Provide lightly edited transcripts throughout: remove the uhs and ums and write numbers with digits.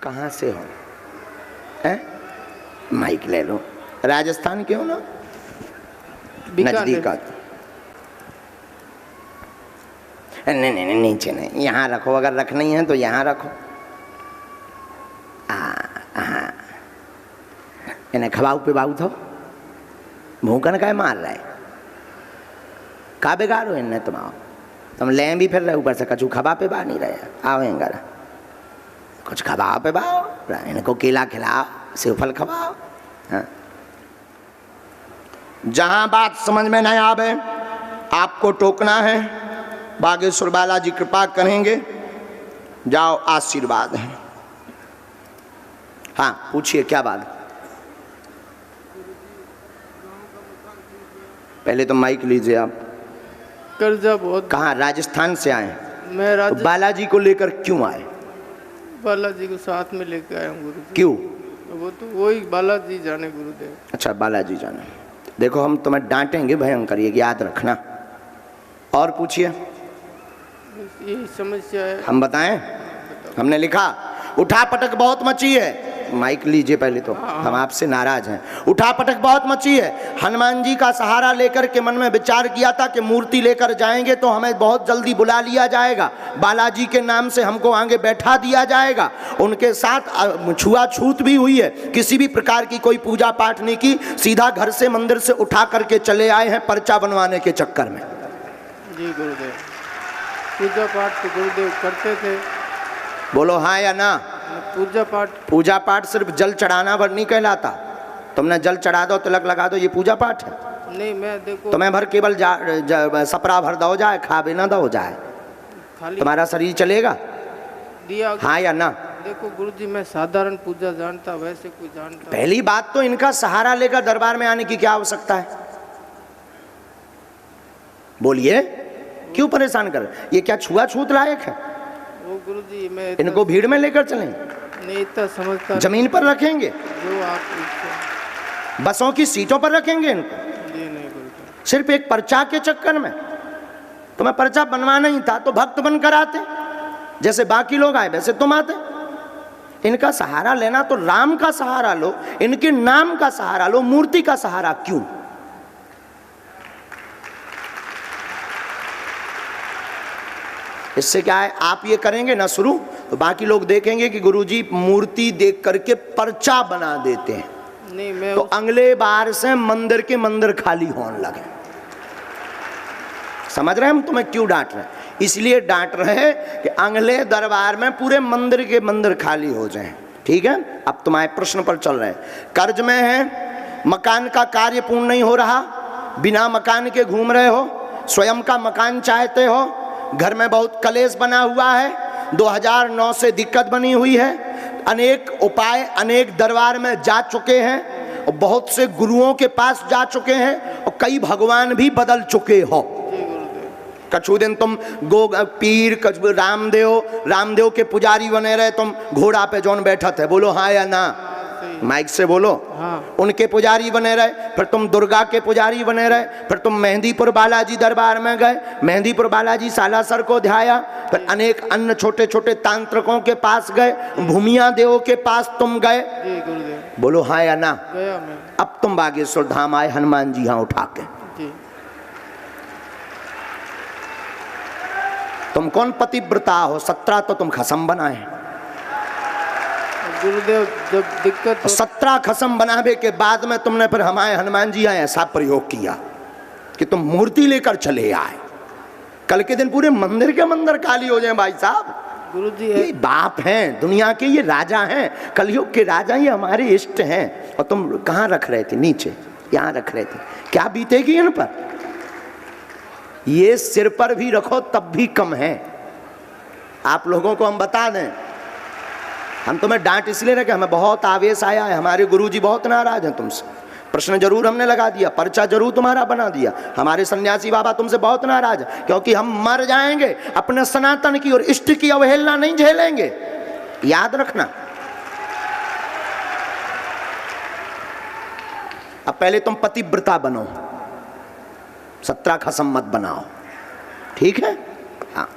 कहाँ से हो? माइक ले लो। राजस्थान के हो ना? नजदीक आ। नहीं नहीं नहीं, नीचे नहीं, यहाँ रखो। अगर रखना ही है तो यहाँ रखो। हाँ, इन्हें खवाऊ पे बाऊ थो भूकन का मार रहा है। का बेगारो इन्हें तुम ले भी फिर रहे ऊपर से कछु खबा पे बा नहीं रहे। आओ इंगर कुछ खबाओ पे बाओ, इनको केला खिलाओ, सेवफल खवाओ। हाँ। जहां बात समझ में नहीं आवे आपको टोकना है। बागेश्वर बालाजी कृपा करेंगे। जाओ, आशीर्वाद है। हाँ पूछिए क्या बात। पहले तो माइक लीजिए आप। कर्जा बहुत। कहाँ? राजस्थान से आए? मैं तो बालाजी को लेकर क्यों आए? बालाजी को साथ में लेकर आया हूँ गुरुदेव। क्यों? वो तो वही बालाजी जाने गुरुदेव। अच्छा, बालाजी जाने। देखो हम तुम्हें डांटेंगे भयंकर, ये याद रखना। और पूछिए। यही समस्या है। हम बताएं? हमने लिखा उठा पटक बहुत मची है। माइक लीजिए पहले तो। हम आपसे नाराज हैं। उठा पटक बहुत मची है। हनुमान जी का सहारा लेकर के मन में विचार किया था कि मूर्ति लेकर जाएंगे तो हमें बहुत जल्दी बुला लिया जाएगा, बालाजी के नाम से हमको आगे बैठा दिया जाएगा। उनके साथ छुआछूत भी हुई है। किसी भी प्रकार की कोई पूजा पाठ नहीं की, सीधा घर से मंदिर से उठा करके चले आए हैं पर्चा बनवाने के चक्कर में। जी गुरुदेव। पूजा पाठ तो गुरुदेव करते थे। बोलो हाँ या ना? पूजा पाठ सिर्फ जल चढ़ाना भर नहीं कहलाता। तुमने जल चढ़ा दो, तिलक लगा दो, ये पूजा पाठ है? नहीं, मैं देखो तुम्हें भर केवल सपरा भर दो जाए, खा भी ना दो जाए, तुम्हारा शरीर चलेगा? दिया हाँ या ना? देखो गुरुजी, मैं साधारण पूजा जानता, वैसे कोई जानता। पहली बात तो इनका सहारा लेकर दरबार में आने की क्या आवश्यकता है? बोलिए, क्यों परेशान कर? ये क्या छुआछूत लायक है? गुरुजी मैं इनको भीड़ में लेकर चलें? नहीं इतना समझता। जमीन पर रखेंगे? जो आप बसों की सीटों पर रखेंगे इनको? जी नहीं गुरुजी। सिर्फ एक पर्चा के चक्कर में? तुम्हें पर्चा बनवाना ही था तो भक्त बनकर आते, जैसे बाकी लोग आए वैसे तुम आते। इनका सहारा लेना तो राम का सहारा लो, इनके नाम का सहारा लो, मूर्ति का सहारा क्यों? इससे क्या है, आप ये करेंगे ना शुरू, तो बाकी लोग देखेंगे कि गुरुजी मूर्ति देख करके पर्चा बना देते हैं। नहीं, मैं तो अगले बार से मंदिर के मंदिर खाली होने लगे। समझ रहे हैं हम तुम्हें क्यों डांट रहे हैं? इसलिए डांट रहे हैं कि अगले दरबार में पूरे मंदिर के मंदिर खाली हो जाएं। ठीक है, अब तुम्हारे प्रश्न पर चल रहे हैं। कर्ज में है, मकान का कार्य पूर्ण नहीं हो रहा, बिना मकान के घूम रहे हो, स्वयं का मकान चाहते हो, घर में बहुत कलेश बना हुआ है, 2009 से दिक्कत बनी हुई है, अनेक उपाय अनेक दरबार में जा चुके हैं और बहुत से गुरुओं के पास जा चुके हैं और कई भगवान भी बदल चुके हो। कछु दिन तुम पीर, कछु रामदेव के पुजारी बने रहे, तुम घोड़ा पे जौन बैठा थे, बोलो हाँ या ना? माइक से बोलो। हाँ। उनके पुजारी बने रहे, फिर तुम दुर्गा के पुजारी बने रहे, फिर तुम मेहंदीपुर बालाजी दरबार में गए, मेहंदीपुर बालाजी सालासर को ध्याया, फिर अनेक अन्य छोटे छोटे तांत्रिकों के पास गए, भूमिया देव के पास तुम गए, बोलो हाँ या ना? गया मैं। अब तुम बागेश्वर धाम आए हनुमान जी यहाँ उठा के। तुम कौन पतिव्रता हो? 17 तो तुम खसम बनाए गुरुदेव। जब दिक्कत 17 खसम बनावे के बाद में तुमने फिर हमारे हनुमान जी आए ऐसा प्रयोग किया कि तुम मूर्ति लेकर चले आए। कल के दिन पूरे मंदिर के मंदिर खाली हो जाए भाई साहब। गुरुजी ये बाप हैं दुनिया के, ये राजा हैं, कलयुग के राजा, ये हमारे इष्ट हैं। और तुम कहाँ रख रहे थे? नीचे, यहाँ रख रहे थे। क्या बीतेगी इन पर? ये सिर पर भी रखो तब भी कम है। आप लोगों को हम बता दें, हम तुम्हें डांट इसलिए रखे, हमें बहुत आवेश आया है, हमारे गुरुजी बहुत नाराज हैं तुमसे। प्रश्न जरूर हमने लगा दिया, पर्चा जरूर तुम्हारा बना दिया, हमारे सन्यासी बाबा तुमसे बहुत नाराज है, क्योंकि हम मर जाएंगे, अपने सनातन की और इष्ट की अवहेलना नहीं झेलेंगे, याद रखना। अब पहले तुम पतिव्रता बनो, 17 खसम मत बनाओ, ठीक है? हाँ।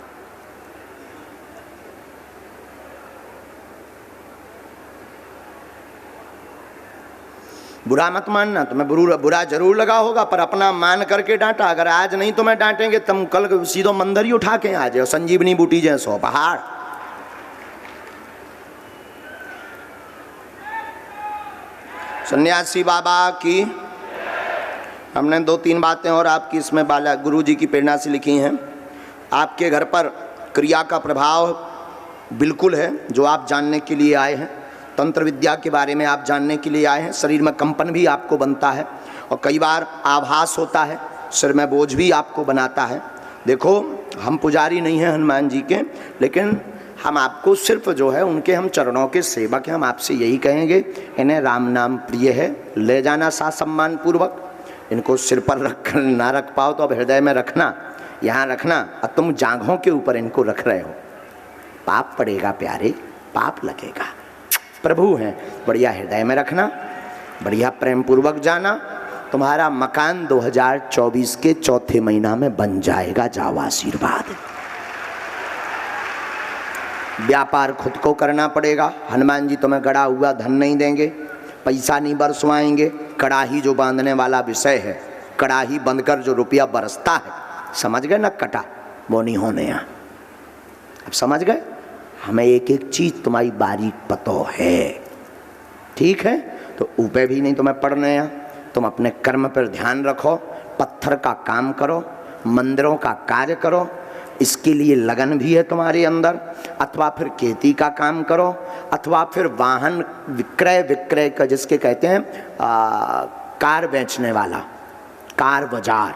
बुरा मत मानना, तुम्हें बुरा जरूर लगा होगा, पर अपना मान करके डांटा। अगर आज नहीं तुम्हें डांटेंगे तुम कल सीधो मंदिर ही उठा के आ जाओ, संजीवनी बूटी जैसो पहाड़। सन्यासी बाबा की हमने 2-3 बातें और आपकी इसमें बाला गुरु जी की प्रेरणा से लिखी हैं। आपके घर पर क्रिया का प्रभाव बिल्कुल है, जो आप जानने के लिए आए हैं। तंत्र विद्या के बारे में आप जानने के लिए आए हैं। शरीर में कंपन भी आपको बनता है और कई बार आभास होता है, सिर में बोझ भी आपको बनाता है। देखो, हम पुजारी नहीं हैं हनुमान जी के, लेकिन हम आपको सिर्फ जो है उनके हम चरणों के सेवक हैं। हम आपसे यही कहेंगे, इन्हें राम नाम प्रिय है, ले जाना सा सम्मान पूर्वक। इनको सिर पर रख ना रख पाओ तो अब हृदय में रखना, यहाँ रखना। और तुम जांघों के ऊपर इनको रख रहे हो, पाप पड़ेगा प्यारे, पाप लगेगा। प्रभु हैं, बढ़िया हृदय में रखना, बढ़िया प्रेम पूर्वक जाना। तुम्हारा मकान 2024 के चौथे महीना में बन जाएगा। जाओ, आशीर्वाद। व्यापार खुद को करना पड़ेगा। हनुमान जी तुम्हें गड़ा हुआ धन नहीं देंगे, पैसा नहीं बरसवाएंगे। कड़ाही जो बांधने वाला विषय है, कड़ाही बंधकर जो रुपया बरसता है, समझ गए ना कटा, वो नहीं होने यहाँ। अब समझ गए? हमें एक एक चीज तुम्हारी बारीक पतो है, ठीक है? तो ऊपर भी नहीं तुम्हें पढ़ने यहाँ। तुम अपने कर्म पर ध्यान रखो, पत्थर का काम करो, मंदिरों का कार्य करो, इसके लिए लगन भी है तुम्हारे अंदर। अथवा फिर खेती का काम करो, अथवा फिर वाहन विक्रय का, जिसके कहते हैं कार बेचने वाला, कार बाजार,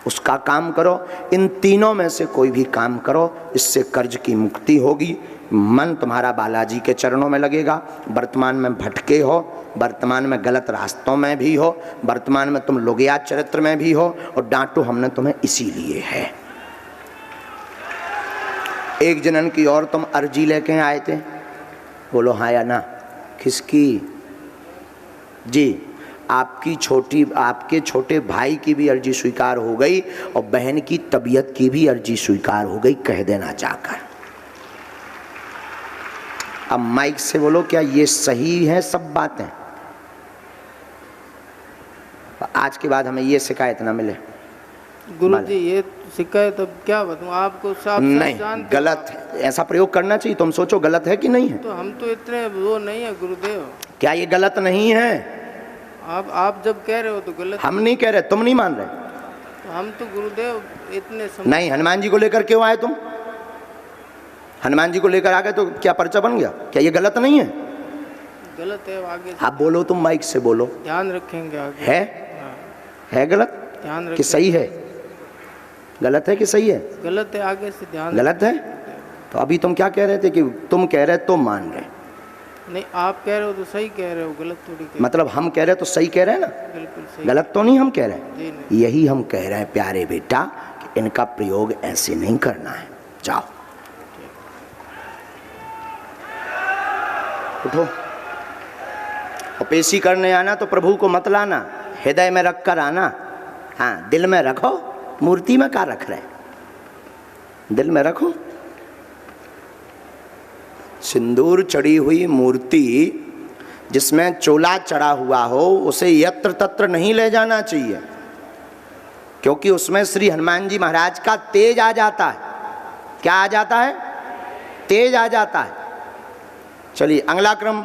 उसका काम करो। इन तीनों में से कोई भी काम करो, इससे कर्ज की मुक्ति होगी। मन तुम्हारा बालाजी के चरणों में लगेगा। वर्तमान में भटके हो, वर्तमान में गलत रास्तों में भी हो, वर्तमान में तुम लोगिया चरित्र में भी हो, और डांटो हमने तुम्हें इसीलिए है। एक जनन की और तुम अर्जी लेके आए थे, बोलो हाँ या ना? किसकी? जी, आपके छोटे भाई की भी अर्जी स्वीकार हो गई और बहन की तबीयत की भी अर्जी स्वीकार हो गई, कह देना जाकर। अब माइक से बोलो, क्या ये सही है सब बातें? आज के बाद हमें ये शिकायत ना मिले। गुरुजी ये शिकायत अब क्या बताऊं आपको, साफ नहीं, जानते गलत है। ऐसा प्रयोग करना चाहिए। तुम सोचो गलत है कि नहीं है? तो हम तो इतने वो नहीं है गुरुदेव। क्या ये गलत नहीं है? आप जब कह रहे हो तो गलत। हम नहीं कह रहे, तुम नहीं मान रहे। तो हम तो गुरुदेव इतने नहीं, हनुमान जी को लेकर क्यों आए तुम? हनुमान जी को लेकर आ गए तो क्या पर्चा बन गया? क्या ये गलत नहीं है? गलत है, आगे आप बोलो, तुम माइक से बोलो। ध्यान रखेंगे आगे। है गलत? ध्यान रखेंगे कि सही है? गलत है कि सही है? गलत है, आगे से ध्यान। गलत है? तो अभी तुम क्या कह रहे थे कि तुम कह रहे तो मान रहे? नहीं, आप कह रहे हो तो सही कह रहे हो, गलत थोड़ी कह। मतलब हम कह रहे तो सही कह रहे हैं ना? बिल्कुल सही। गलत तो नहीं हम कह रहे? जी नहीं। यही हम कह रहे हैं प्यारे बेटा, कि इनका प्रयोग ऐसे नहीं करना है। जाओ, उठो। और पेशी करने आना तो प्रभु को मत लाना, हृदय में रख कर आना। हाँ, दिल में रखो, मूर्ति में क्या रख रहे? दिल में रखो। सिंदूर चढ़ी हुई मूर्ति जिसमें चोला चढ़ा हुआ हो, उसे यत्र तत्र नहीं ले जाना चाहिए, क्योंकि उसमें श्री हनुमान जी महाराज का तेज आ जाता है। क्या आ जाता है? तेज आ जाता है। चलिए अगला क्रम।